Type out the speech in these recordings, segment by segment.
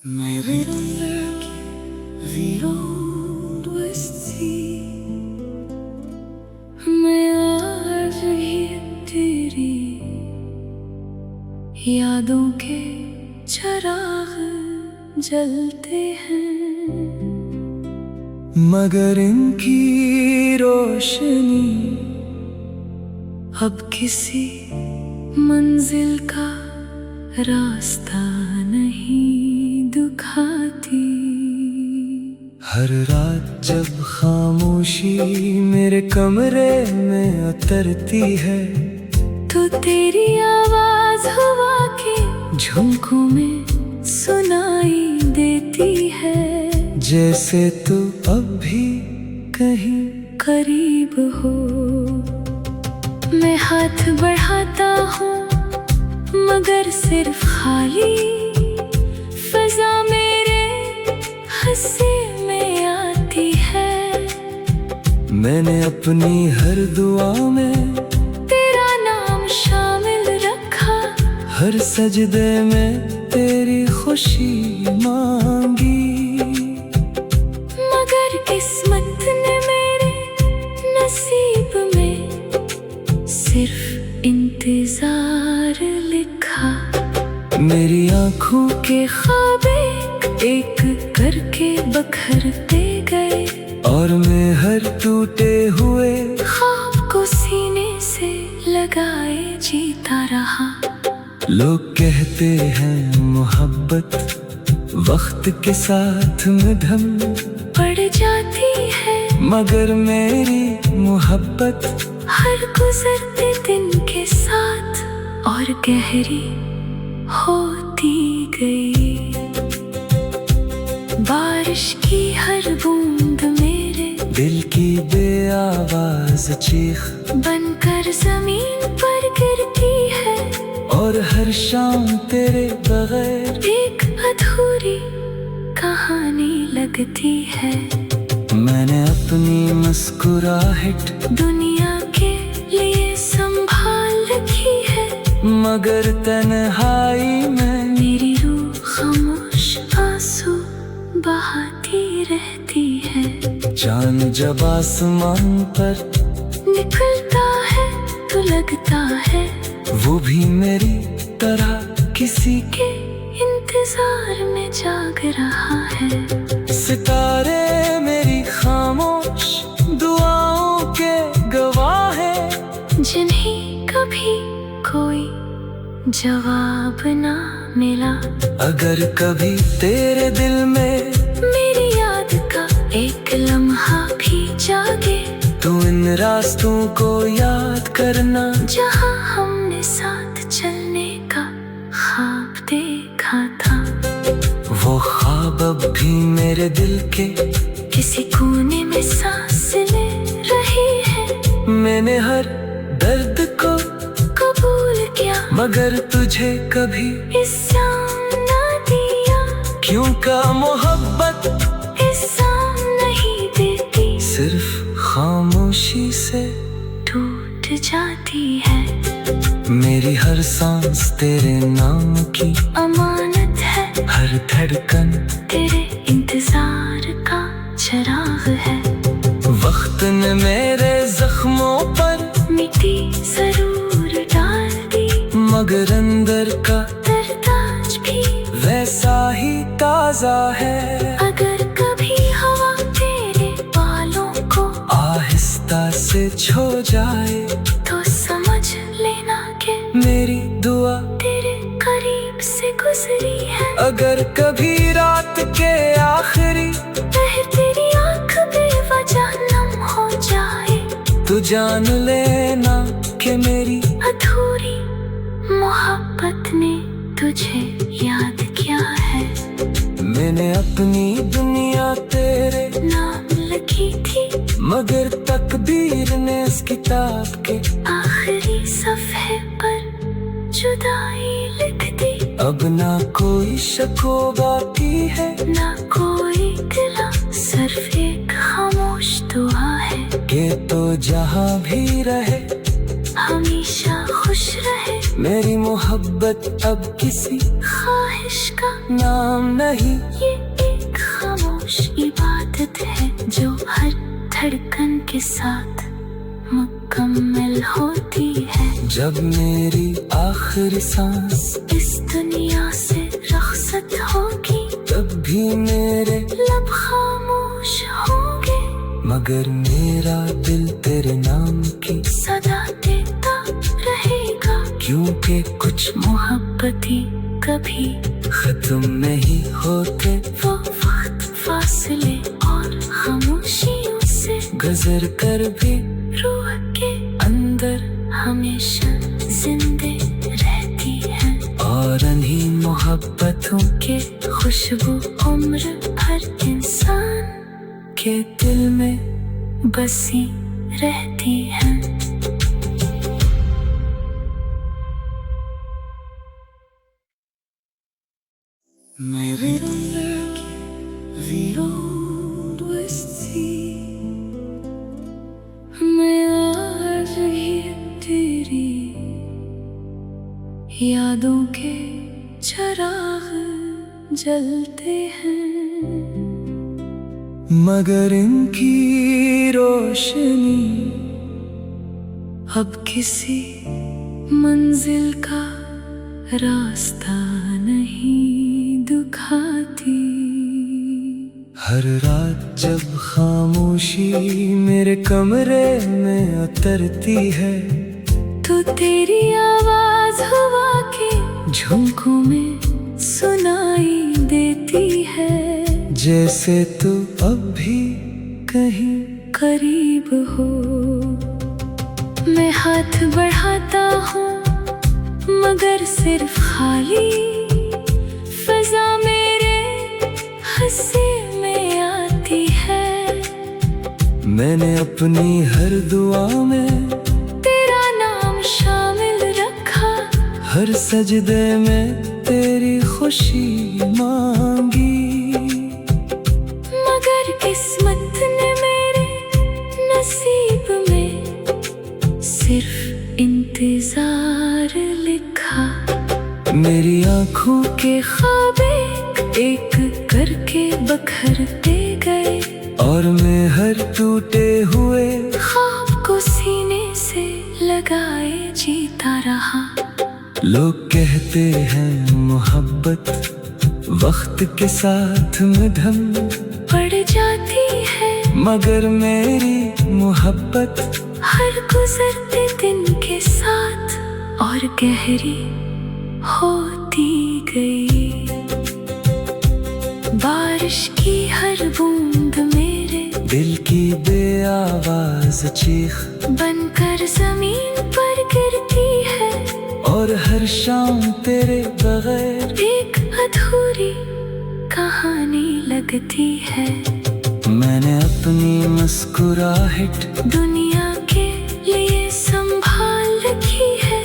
Maybe we don't see मैं आज ही तेरी यादों के चिराग जलते हैं, मगर इनकी रोशनी अब किसी मंजिल का रास्ता नहीं दिखाती। हर रात जब खामोशी मेरे कमरे में उतरती है, तो तेरी आवाज हवा के झोंकों में सुनाई देती है। जैसे तू अब भी कहीं करीब हो, मैं हाथ बढ़ाता हूँ मगर सिर्फ खाली फजा मेरे हिस्से में आती है। मैंने अपनी हर दुआ में तेरा नाम शामिल रखा, हर सजदे में तेरी खुशी मांगी। मगर किस्मत ने मेरे नसीब में सिर्फ इंतजार लिखा। मेरी आँखों के ख्वाब एक करके बखरते गए, और मैं हर टूटे हुए ख्वाब को सीने से लगाए जीता रहा। लोग कहते हैं मोहब्बत वक्त के साथ मध्यम पड़ जाती है, मगर मेरी मोहब्बत हर गुजरते दिन के साथ और गहरी होती गई। बारिश की हर बूंद मेरे दिल की बेआवाज चीख बनकर जमीन पर गिरती है, और हर शाम तेरे बगैर एक अधूरी कहानी लगती है। मैंने अपनी मुस्कुराहट दुनिया के लिए संभाल रखी है, मगर तन्हाई में मेरी रूह खामोश आंसू बहाती रहती है। चांद जब आसमान पर निकलता है तो लगता है वो भी मेरी तरह किसी के इंतजार में जाग रहा है। सितारे मेरी खामोश दुआओं के गवाह हैं, जिन्हें कभी कोई जवाब ना मिला। अगर कभी तेरे दिल में मेरी याद का एक लम्हा भी जागे, तो इन रास्तों को याद करना जहाँ हमने साथ चलने का ख्वाब देखा था। वो ख्वाब अब भी मेरे दिल के किसी कोने में सांस ले रही है। मैंने हर दर्द को कबूल किया, मगर तुझे कभी इल्जाम ना दिया। क्यों का मोहब्बत इल्जाम नहीं देती, सिर्फ खामोशी से टूट जाती है। मेरी हर सांस तेरे नाम की अमानत है, हर धड़कन तेरे इंतजार का चिराग है। वक्त ने मेरे जख्मों पर मिट्टी जरूर डाल दी, मगर अंदर का दर्द आज भी वैसा ही ताजा है। अगर कभी हवा तेरे बालों को आहिस्ता से छू जाए, तो समझ लेना कि मेरी दुआ तेरे करीब से गुजरी है। अगर कभी रात के आखिरी पहर तेरी आँख बेवजह नम हो जाए, तो जान लेना कि मेरी अधूरी मोहब्बत ने तुझे याद किया है। मैंने अपनी दुनिया तेरे नाम लिखी थी, मगर तकदीर ने इस किताब के आखिरी सफ़े पर जुदाई लिख दी। अब ना कोई शको बाकी है, ना कोई गिला, सिर्फ एक खामोश दुआ है कि तो जहाँ भी रहे हमेशा खुश रहे मेरी मोहब्बत अब किसी ख्वाहिश का नाम नहीं, ये एक खामोश इबादत है जो हर धड़कन के साथ मुकम्मल होती है। जब मेरी आखिरी सांस इस दुनिया से रुखसत होगी, तब भी मेरे लब खामोश होंगे, मगर मेरा दिल तेरे नाम की सदा देता रहेगा। क्योंकि कुछ मोहब्बती कभी खत्म नहीं होते, वो वक्त फासले और खामोशियों से गुजर कर भी रूह के अंदर हमेशा जिंदे रहती है। और इन्हीं मोहब्बतों के खुशबू उम्र भर इंसान के दिल में बसी रहती है। मेरे अंदर की वीरों मैं आज ही तेरी यादों के चिराग जलते हैं, मगर इनकी रोशनी अब किसी मंजिल का रास्ता नहीं दिखाती। हर रात जब खामोशी मेरे कमरे में उतरती है, तो तेरी आवाज हवा के झोंकों में सुनाई देती है। जैसे तू अब भी कहीं करीब हो, मैं हाथ बढ़ाता हूँ मगर सिर्फ खाली फजा मेरे हंसी में आती है। मैंने अपनी हर दुआ में तेरा नाम शामिल रखा, हर सजदे में तेरी खुशी मांगी, मगर किस्मत ने मेरे नसीब में सिर्फ इंतजार लिखा। मेरी आंखों के ख्वाब एक करके बखरते गए, और मैं हर टूटे हुए ख्वाब को सीने से लगाए जीता रहा। लोग कहते हैं मोहब्बत वक्त के साथ मध्यम पड़ जाती है, मगर मेरी मोहब्बत हर गुजरते दिन के साथ और गहरी होती गई। बारिश की हर बूंद मेरे दिल की बेआवाज चीख बनकर जमीन पर गिरती है, और हर शाम तेरे बगैर एक अधूरी कहानी लगती है। मैंने अपनी मुस्कुराहट दुनिया के लिए संभाल रखी है,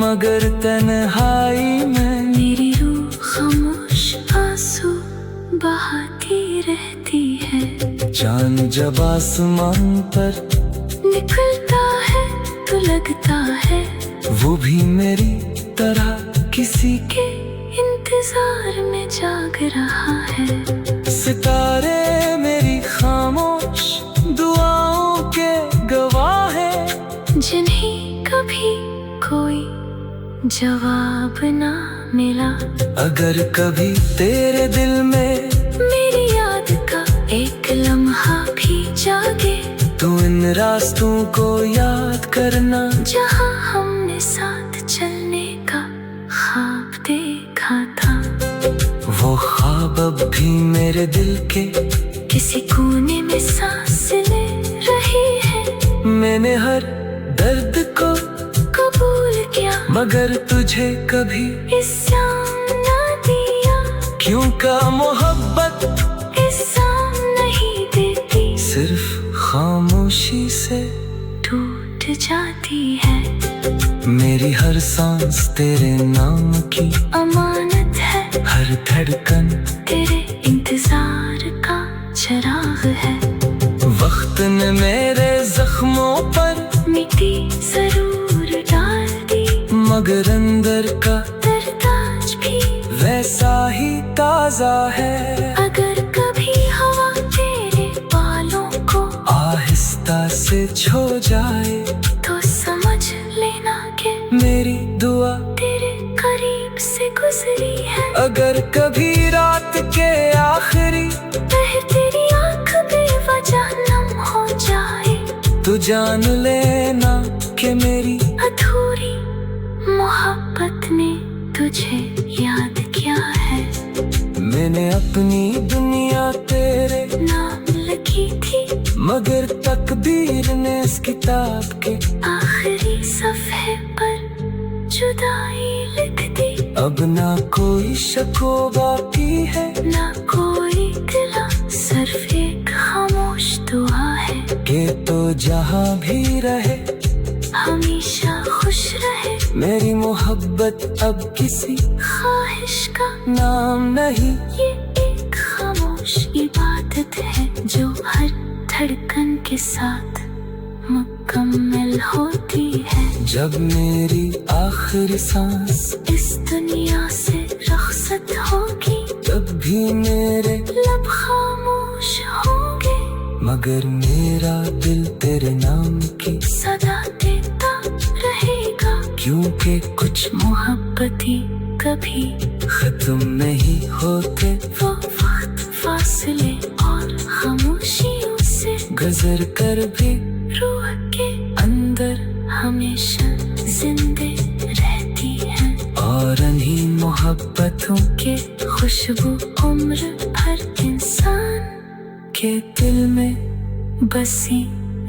मगर तन्हाई में मेरी रूह खामोश आंसू बहाती रहती है। चांद जब आसमान पर निकलता है तो लगता है वो भी मेरी तरह किसी के इंतजार में जाग रहा है। सितारे मेरी खामोश दुआओं के गवाह है, जिन्हें कभी कोई जवाब ना मिला। अगर कभी तेरे दिल में मेरी याद का एक लम्हा भी जागे, तो इन रास्तों को याद करना जहाँ हमने साथ चलने का ख्वाब देखा था। वो ख्वाब अब भी मेरे दिल के किसी कोने में सांस ले रही है। मैंने हर दर्द को कबूल किया, मगर तुझे कभी इल्जाम ना दिया। क्यों का मोहब्बत इल्जाम नहीं देती, सिर्फ खामोशी से टूट जाती है। मेरी हर सांस तेरे नाम की अमानत है, हर धड़कन तेरे इंतजार का चिराग है। वक्त ने मेरे जख्मों पर मिट्टी जरूर डाल दी, मगर तकाजा है। अगर कभी हवा तेरे बालों को आहिस्ता से छू जाए तो समझ लेना कि मेरी दुआ तेरे करीब से गुजरी है। अगर कभी रात के आखिरी पहर तेरी आँख बेवजह नम हो जाए तो जान लेना कि मेरी अधूरी मोहब्बत ने तुझे याद किया है। मैंने अपनी दुनिया तेरे नाम लिखी थी मगर तकदीर ने इस किताब के आखिरी सफ़े पर जुदाई लिख दी। अब ना कोई शको बाकी है, ना कोई गिला, सिर्फ एक खामोश दुआ है कि तो जहाँ भी रहे हमेशा खुश रहे। मेरी मोहब्बत अब किसी ख्वाहिश का नाम नहीं, ये एक खामोश इबादत है जो हर धड़कन के साथ मुकम्मल होती है। जब मेरी आखिरी सांस इस दुनिया से रुखसत होगी तब भी मेरे लब खामोश होंगे मगर मेरा दिल तेरे नाम की सदा देता रहेगा। क्योंकि कुछ मोहब्बती कभी खत्म नहीं होते, वो वक्त फासले और खामोशियों से गुजर कर भी रूह के अंदर हमेशा जिंदे रहती है। और इन्हीं मोहब्बतों के खुशबू उम्र भर इंसान के दिल में बसी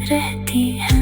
रहती है।